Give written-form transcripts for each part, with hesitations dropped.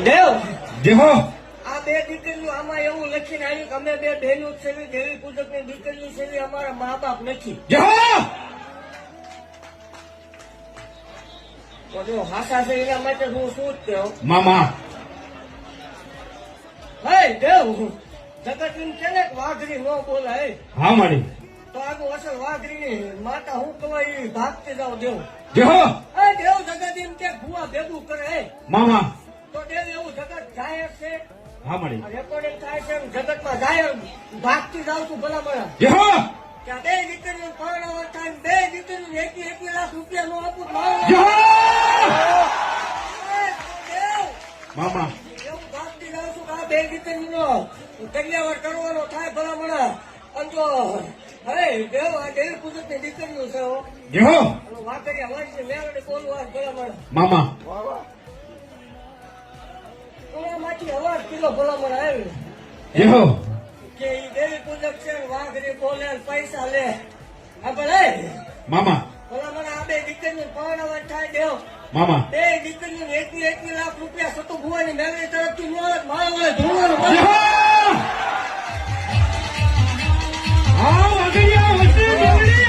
દેવ જેહો આ બે દીકરીઓ આમાં એવું લખીને આવ્યું કે અમે બે બહેનો છે દેવી પૂજક ની દીકરીઓ છે અમારા મા બાપ નથી. જેહો તો જો હાસા છે એના માટે હું શું જ કહું. મામા હે દેવ જગત એમ કે ને વાઘરી ન બોલાય હા મારી તો આગળ અસલ વાઘરી ની માતા હું કહેવાય એ ભાગતી જાવ દેવ. જેહો હે દેવ જગત એમ કે ભૂવા ભેગું કરે મામા તો દેવ એવું જગત જાહેર છે હા મારી રેકોર્ડિંગ થાય છે જગતમાં જાહેર ભાગતી જાવ તું ભલા મળે જેહો ત્યાં બે દીકરીઓ પરણાવવા થાય બે દીકરીઓ 1 લાખ રૂપિયા નો આપું જેહો દેવ મામા એવું ભાગતી જાઉં છું કે આ બે દીકરીનો કન્યાવર કરવાનો થાય ભલા મળે અને જો હે દેવ આ દેવી પૂજક ની દીકરીઓ છે હો. જેહો વાકરિયા વાંચી મેળવી બોલવા ભલા મળે મામા માંથી અવાજ કિલો ભલા મળે આવ્યો જેહો કે ઈ દેવી પૂજક છે વાઘરી બોલે ને પૈસા લે હા ભલે મામા ભલા મને આ બે દીકરીને પરણાવવા થાય દેવ મામા બે દીકરીને 1 લાખ રૂપિયા સતુ ભુવાની મેળવી તરફથી મળે મારા વડે ધોવાનું જેહો હા વાગડિયા વચ્ચે બગડી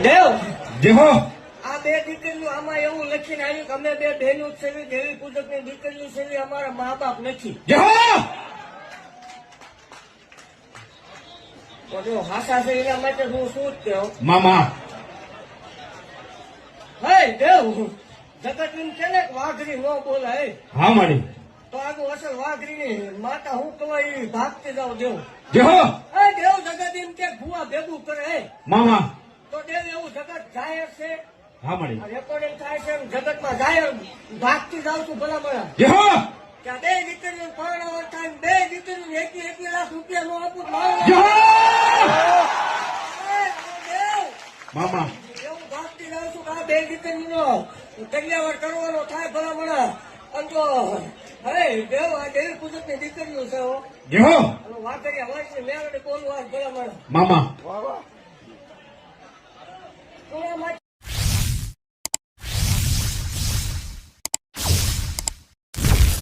દેવ જેહો આ બે દીકરીઓ આમાં એવું લખીને આવ્યું કે અમે બે બહેનો છે દેવી પૂજક ની દીકરીઓ છે અમારા મા બાપ નથી. જેહો તો જો હાસા છે એના માટે હું શું જ કહું. મામા હે દેવ જગત એમ કે ને વાઘરી ન બોલાય હા મારી તો આગળ અસલ વાઘરી ની માતા હું કહેવાય એ ભાગતી જાવ દેવ. જેહો હે દેવ જગત એમ કે ભૂવા ભેગું કરે મામા તો દેવ એવું જગત જાહેર છે હા મારી રેકોર્ડિંગ થાય છે જગતમાં જાહેર ભાગતી જાવ છું ભલા મળે જેહો ત્યાં બે દીકરીઓ પરણાવવા થાય બે દીકરીઓ 1 લાખ રૂપિયા નો આપું જેહો દેવ મામા એવું ભાગતી જાઉં છું કે આ બે દીકરીનો કન્યાવર કરવાનો થાય ભલા મળે અને જો હે દેવ આ દેવી પૂજક ની દીકરીઓ છે હો. જેહો વાકરિયા વાંચી મેળવી બોલવા ભલા મળે મામા